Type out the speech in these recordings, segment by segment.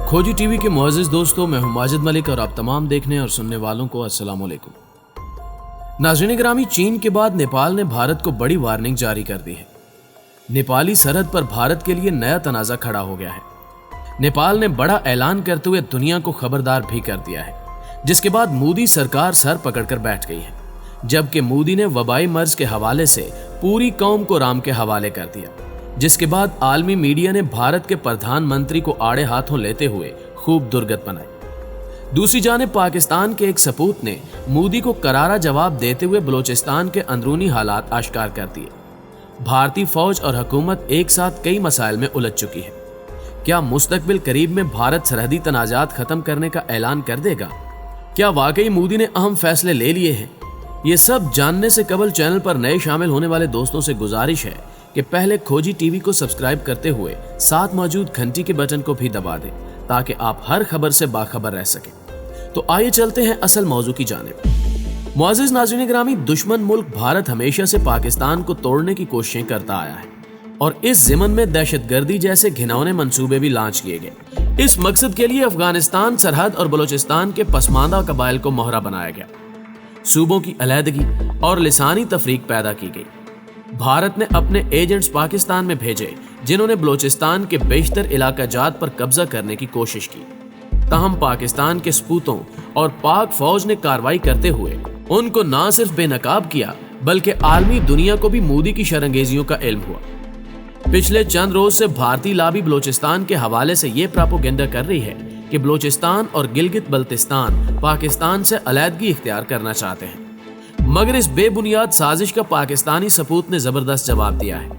खोजी टीवी के मुअज़्ज़िज़ दोस्तों, मैं हूं माजिद मलिक और आप तमाम देखने और सुनने वालों को अस्सलाम वालेकुम। नाज़रीन गिरामी, चीन के बाद नेपाल ने भारत को बड़ी वार्निंग जारी कर दी है। नेपाली सरहद पर भारत के लिए नया तनाज़ा खड़ा हो गया है। नेपाल ने बड़ा ऐलान करते हुए दुनिया को खबरदार भी कर दिया है, जिसके बाद मोदी सरकार सर पकड़कर बैठ गई है। जबकि मोदी ने वबाई मर्ज के हवाले से पूरी कौम को राम के हवाले कर दिया, जिसके बाद आलमी मीडिया ने भारत के प्रधानमंत्री को आड़े हाथों लेते हुए खूब दुर्गत बनाई। दूसरी जानिब पाकिस्तान के एक सपूत ने मोदी को करारा जवाब देते हुए बलोचिस्तान के अंदरूनी हालात आश्कार कर दिए। भारतीय फौज और हुकूमत एक साथ कई मसाइल में उलझ चुकी है। क्या मुस्तकबिल करीब में भारत सरहदी तनाजात खत्म करने का ऐलान कर देगा? क्या वाकई मोदी ने अहम फैसले ले लिए हैं? ये सब जानने से कबल चैनल पर नए शामिल होने वाले दोस्तों से गुजारिश है कि पहले खोजी टीवी को सब्सक्राइब करते हुए साथ मौजूद घंटी के बटन को भी दबा दें, ताकि आप हर खबर से बाखबर रह सकें। तो आइए चलते हैं असल मौजू की जानिब। मुअज़्ज़िज़ नाज़रीन गिरामी, दुश्मन मुल्क भारत हमेशा से पाकिस्तान को तोड़ने की कोशिशें करता आया है और इस ज़िमन में दहशतगर्दी जैसे घिनौने मंसूबे भी लॉन्च किए गए। इस मकसद के लिए अफगानिस्तान सरहद और बलोचिस्तान के पसमानदा कबाइल को मोहरा बनाया गया। सूबों की अलहदगी और लिसानी तफरीक पैदा की गई। भारत ने अपने एजेंट्स पाकिस्तान में भेजे, जिन्होंने बलोचिस्तान के बेशतर इलाका जात पर कब्जा करने की कोशिश की। ताहम पाकिस्तान के सपूतों और पाक फौज ने कार्रवाई करते हुए उनको न सिर्फ बेनकाब किया, बल्कि आलमी दुनिया को भी मोदी की शरंगेजियों का इल्म हुआ। पिछले चंद रोज से भारतीय लाबी बलोचिस्तान के हवाले से ये प्रोपेगेंडा कर रही है कि बलोचिस्तान और गिलगित बल्तिस्तान पाकिस्तान से अलहदगी इख्तियार करना चाहते हैं, मगर इस बेबुनियाद साजिश का पाकिस्तानी सपूत ने जबरदस्त जवाब दिया है।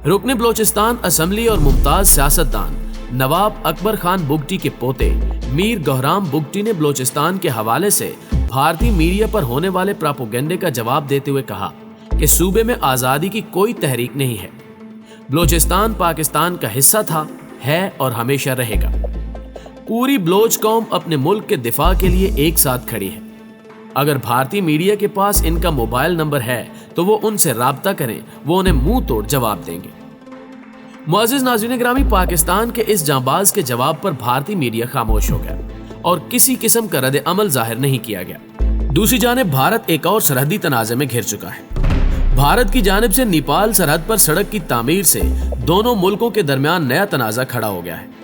रुकने बलोचिस्तान असम्बली और मुमताज सियासतदान नवाब अकबर खान बुगटी के पोते मीर गौहराम बुगटी ने बलोचिस्तान के हवाले से भारतीय मीडिया पर होने वाले प्रोपेगेंडे का जवाब देते हुए कहा कि सूबे में आज़ादी की कोई तहरीक नहीं है। बलोचिस्तान पाकिस्तान का हिस्सा था, है और हमेशा रहेगा। पूरी बलोच कौम अपने मुल्क के दिफा के लिए एक साथ खड़ी है। अगर भारतीय मीडिया के पास इनका मोबाइल नंबर है तो वो उनसे राब्ता करें, वो उन्हें मुंह तोड़ जवाब देंगे। मुअज़्ज़िज़ नाज़रीन गिरामी, पाकिस्तान के इस जांबाज के जवाब पर भारतीय मीडिया खामोश हो गया और किसी किस्म का रद्द अमल जाहिर नहीं किया गया। दूसरी जानिब भारत एक और सरहदी तनाज़े में घिर चुका है। भारत की जानिब से नेपाल सरहद पर सड़क की तामीर से दोनों मुल्कों के दरमियान नया तनाज़ा खड़ा हो गया है।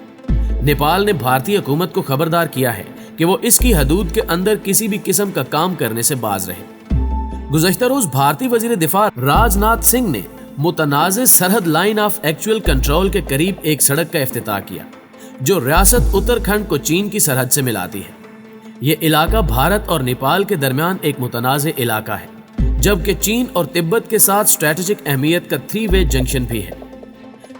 नेपाल ने भारतीय हुकूमत को खबरदार किया है कि वो इसकी हदूद के अंदर किसी भी किस्म का काम करने से बाज रहे। गुज़श्ता रोज भारतीय वज़ीर दिफा राजनाथ सिंह ने मुतनाज़े सरहद लाइन ऑफ एक्चुअल कंट्रोल के करीब एक सड़क का इफ्तिताह किया, जो रियासत उत्तराखंड को चीन की सरहद से मिलाती है। ये इलाका भारत और नेपाल के दरमियान एक मुतनाज़े इलाका है, जबकि चीन और तिब्बत के साथ स्ट्रेटेजिक अहमियत का 3-वे जंक्शन भी है।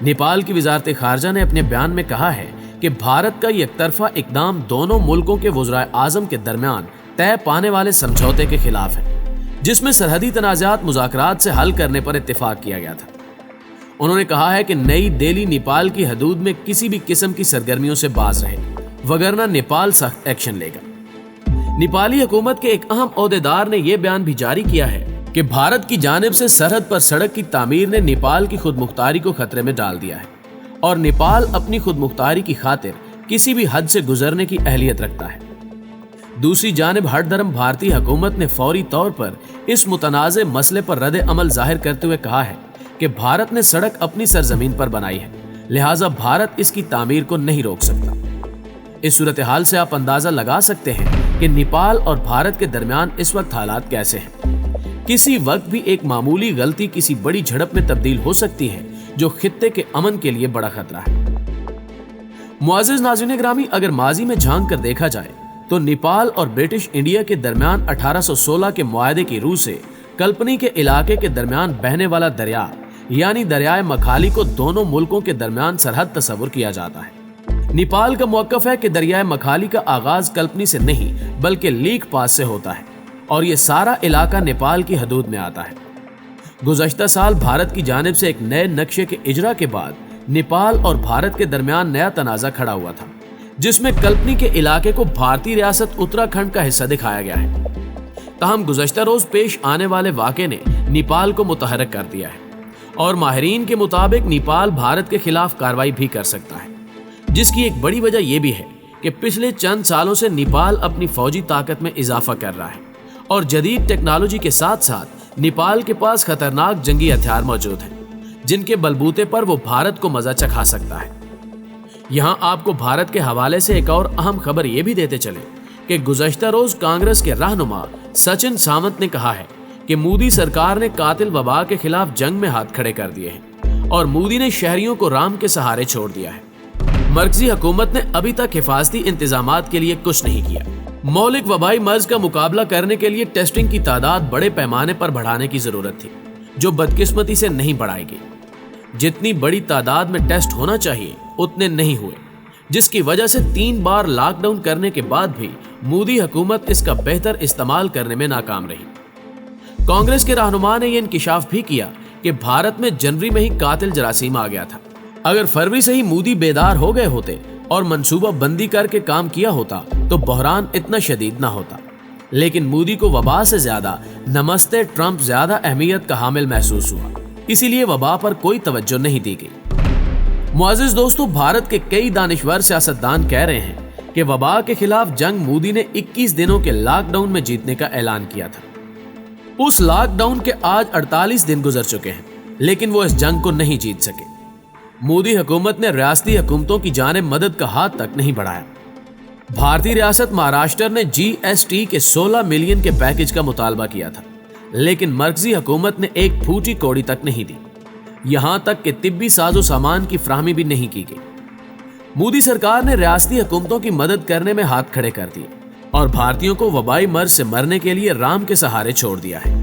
नेपाल की वज़ारत ख़ारजा ने अपने बयान में कहा है कि भारत का एक तरफा इकदाम दोनों मुल्कों के वज़राए आज़म के दरमियान तय पाने वाले समझौते के खिलाफ है, जिसमें सरहदी तनाज़ात मुज़ाकरात से हल करने पर इत्तेफाक किया गया था। उन्होंने कहा है कि नई दिल्ली नेपाल की हदूद में किसी भी किस्म की सरगर्मियों से बाज रहे, वगरना नेपाल सख्त एक्शन लेगा। नेपाली हुकूमत के एक अहम ओहदेदार ने यह बयान भी जारी किया है कि भारत की जानिब से सरहद पर सड़क की तामीर ने नेपाल की खुद मुख्तारी को खतरे में डाल दिया है और नेपाल अपनी खुद मुख्तारी की खातिर किसी भी हद से गुजरने की अहलियत रखता है। दूसरी जानिब हर धर्म भारतीय हुकूमत ने फौरी तौर पर इस मुतनाज़े मसले पर रद्द अमल जाहिर करते हुए कहा है कि भारत ने सड़क अपनी सरजमीन पर बनाई है, लिहाजा भारत इसकी तामीर को नहीं रोक सकता। इस सूरत हाल से आप अंदाजा लगा सकते हैं कि नेपाल और भारत के दरमियान इस वक्त हालात कैसे हैं। किसी वक्त भी एक मामूली गलती किसी बड़ी झड़प में तब्दील हो सकती है, जो खित्ते के अमन के लिए बड़ा खतरा है। मुअज़्ज़िज़ नाज़रीन गिरामी, अगर माजी में झांक कर देखा जाए तो नेपाल और ब्रिटिश इंडिया के दरमियान 1816 के मुआहदे की रूह से कल्पनी के इलाके के दरमियान बहने वाला दरिया यानी दरियाए मखाली को दोनों मुल्कों के दरमियान सरहद तस्वुर किया जाता है। नेपाल का मौक़िफ़ है कि दरियाए मखाली का आगाज कल्पनी से नहीं बल्कि लीक पास से होता है और ये सारा इलाका नेपाल की हदूद में आता है। गुज़श्ता साल भारत की जानिब से एक नए नक्शे के इजरा के बाद नेपाल और भारत के दरमियान नया तनाज़ा खड़ा हुआ था, जिसमें कल्पनी के इलाके को भारतीय रियासत उत्तराखंड का हिस्सा दिखाया गया है। ताहम गुज़श्ता रोज पेश आने वाले वाक़े ने नेपाल को मुतहर्रिक कर दिया है और माहिरीन के मुताबिक नेपाल भारत के खिलाफ कार्रवाई भी कर सकता है। जिसकी एक बड़ी वजह यह भी है कि पिछले चंद सालों से नेपाल अपनी फौजी ताकत में इजाफा कर रहा है और जदीद टेक्नोलॉजी के साथ साथ नेपाल के पास खतरनाक जंगी हथियार मौजूद हैं, जिनके बलबूते पर वो भारत को मजा चखा सकता है। यहाँ आपको भारत के हवाले से एक और अहम खबर ये भी देते चले कि गुज़श्ता रोज कांग्रेस के रहनुमा सचिन सावंत ने कहा है कि मोदी सरकार ने कातिल वबा के खिलाफ जंग में हाथ खड़े कर दिए हैं और मोदी ने शहरियों को राम के सहारे छोड़ दिया है। मरकजी हुकूमत ने अभी तक हिफाजती इंतजामात के लिए कुछ नहीं किया। मौलिक वबाई मर्ज का मुकाबला करने के लिए टेस्टिंग की तादाद बड़े पैमाने पर बढ़ाने की जरूरत थी, जो बदकिस्मती से नहीं बढ़ाई गई। जितनी बड़ी तादाद में टेस्ट होना चाहिए उतने नहीं हुए, जिसकी वजह से 3 बार लॉकडाउन करने के बाद भी मोदी हुकूमत इसका बेहतर इस्तेमाल करने में नाकाम रही। कांग्रेस के रहनुमा ने यह इंकिशाफ भी किया कि भारत में जनवरी में ही कातिल जरासीम आ गया था। अगर फरवरी से ही मोदी बेदार हो गए होते और मंसूबा बंदी करके काम किया होता तो बहरान इतना शदीद ना होता, लेकिन मोदी को वबा से ज्यादा नमस्ते ट्रंप ज्यादा अहमियत का हामिल महसूस हुआ, इसीलिए वबा पर कोई तवज्जो नहीं दी गई। मुअज़्ज़िज़ दोस्तों, भारत के कई दानिशवर सियासतदान कह रहे हैं कि वबा के खिलाफ जंग मोदी ने 21 दिनों के लॉकडाउन में जीतने का ऐलान किया था। उस लॉकडाउन के आज 48 दिन गुजर चुके हैं, लेकिन वो इस जंग को नहीं जीत सके। मोदी हुकूमत ने रियासती हुकूमतों की जानिब मदद का हाथ तक नहीं बढ़ाया। भारतीय रियासत महाराष्ट्र ने GST के 16 मिलियन के पैकेज का मुतालबा किया था, लेकिन मरकजी हुकूमत ने एक फूटी कौड़ी तक नहीं दी। यहां तक कि तिब्बी साजो सामान की फ्राहमी भी नहीं की गई। मोदी सरकार ने रियासती हुकूमतों की मदद करने में हाथ खड़े कर दिए और भारतीयों को वबाई मर्ज से मरने के लिए राम के सहारे छोड़ दिया है।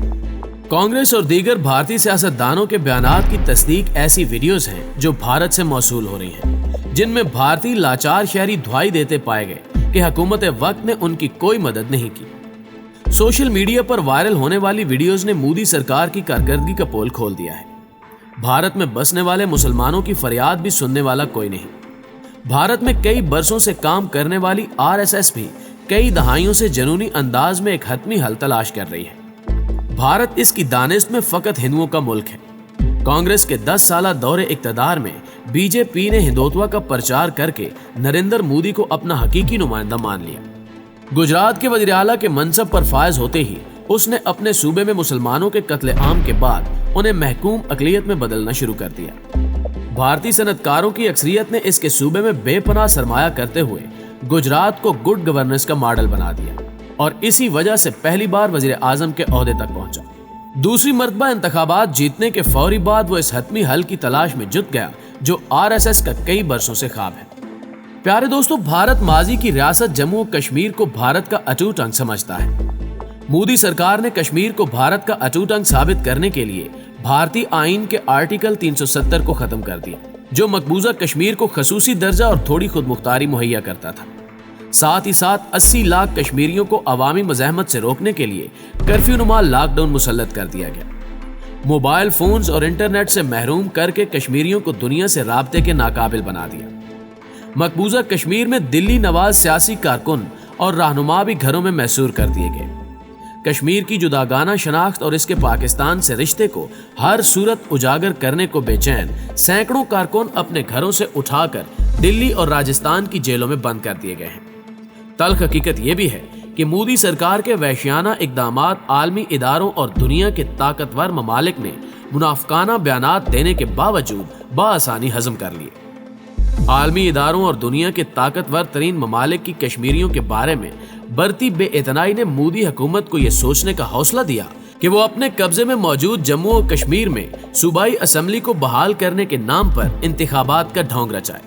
कांग्रेस और दीगर भारतीय सियासतदानों के बयानात की तस्दीक ऐसी वीडियोस हैं जो भारत से मौसूल हो रही हैं, जिनमें भारतीय लाचार शहरी दुहाई देते पाए गए कि हुकूमत वक्त ने उनकी कोई मदद नहीं की। सोशल मीडिया पर वायरल होने वाली वीडियोस ने मोदी सरकार की कारकर्दगी का पोल खोल दिया है। भारत में बसने वाले मुसलमानों की फरियाद भी सुनने वाला कोई नहीं। भारत में कई बरसों से काम करने वाली RSS भी कई दहाइयों से जनूनी अंदाज में एक हतमी हल तलाश कर रही है। भारत इसकी दानिश में फकत हिंदुओं का मुल्क है। कांग्रेस के 10 साला दौरे इक्तदार में बीजेपी ने हिंदुत्व का प्रचार करके नरेंद्र मोदी को अपना हकीकी नुमाइंदा मान लिया। गुजरात के वज़ीर आला के मनसब पर फायज होते ही उसने अपने सूबे में मुसलमानों के कत्ले आम के बाद उन्हें महकूम अकलियत में बदलना शुरू कर दिया। भारतीय सनतकारों की अक्सरियत ने इसके सूबे में बेपनाह सरमाया करते हुए गुजरात को गुड गवर्नेंस का मॉडल बना दिया और इसी वजह से पहली बार वजीर आजम के ओहदे तक पहुंचा। दूसरी मर्तबा इंतखाबात जीतने के फौरी बाद वो इस हतमी हल की तलाश में जुट गया जो RSS का कई बरसों से ख्वाब है। प्यारे दोस्तों, भारत माजी की रियासत जम्मू कश्मीर को भारत का अटूट अंग समझता है। मोदी सरकार ने कश्मीर को भारत का अटूट अंग साबित करने के लिए भारतीय आईन के आर्टिकल 370 को खत्म कर दिया, जो मकबूजा कश्मीर को खसूसी दर्जा और थोड़ी खुद मुख्तारी मुहैया करता था। साथ ही साथ 80 लाख कश्मीरियों को अवामी मज़ाहमत से रोकने के लिए कर्फ्यू नुमा लॉकडाउन मुसल्लत कर दिया गया। मोबाइल फोन्स और इंटरनेट से महरूम करके कश्मीरियों को दुनिया से राब्ते के नाकाबिल बना दिया। मकबूजा कश्मीर में दिल्ली नवाज सियासी कारकुन और रहनुमा भी घरों में मैसूर कर दिए गए। कश्मीर की जुदागाना शनाख्त और इसके पाकिस्तान से रिश्ते को हर सूरत उजागर करने को बेचैन सैकड़ों कारकुन अपने घरों से उठाकर दिल्ली और राजस्थान की जेलों में बंद कर दिए गए हैं। तल्ख हकीकत यह भी है कि मोदी सरकार के वहशियाना इक़दामात आलमी इदारों और दुनिया के ताकतवर ममालिक ने मुनाफिकाना बयानात देने के बावजूद बआसानी हजम कर लिए। आलमी इदारों और दुनिया के ताकतवर तरीन ममालिक की कश्मीरियों के बारे में बढ़ती बेइतनाई ने मोदी हुकूमत को यह सोचने का हौसला दिया कि वो अपने कब्जे में मौजूद जम्मू और कश्मीर में सूबाई असम्बली को बहाल करने के नाम पर इंतखाबात का ढोंग रचाए,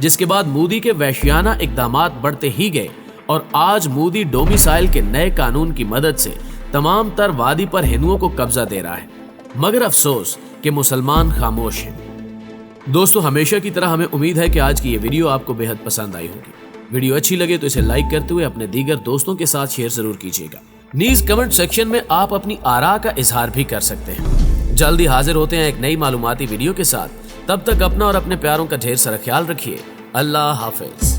जिसके बाद मोदी के वहशियाना इक़दामात बढ़ते ही गए और आज मोदी डोमिसाइल के नए कानून की मदद से तमाम तर वादी पर हिंदुओं को कब्जा दे रहा है। मगर अफसोस कि मुसलमान खामोश हैं। दोस्तों, हमेशा की तरह हमें उम्मीद है कि आज की ये वीडियो आपको बेहद पसंद आई होगी। वीडियो अच्छी लगे तो इसे लाइक करते हुए अपने दीगर दोस्तों के साथ शेयर जरूर कीजिएगा। नीज कमेंट सेक्शन में आप अपनी आरा का इजहार भी कर सकते हैं। जल्दी हाजिर होते हैं एक नई मालूमाती वीडियो के साथ। तब तक अपना और अपने प्यारों का ढेर सारा ख्याल रखिए। अल्लाह हाफिज।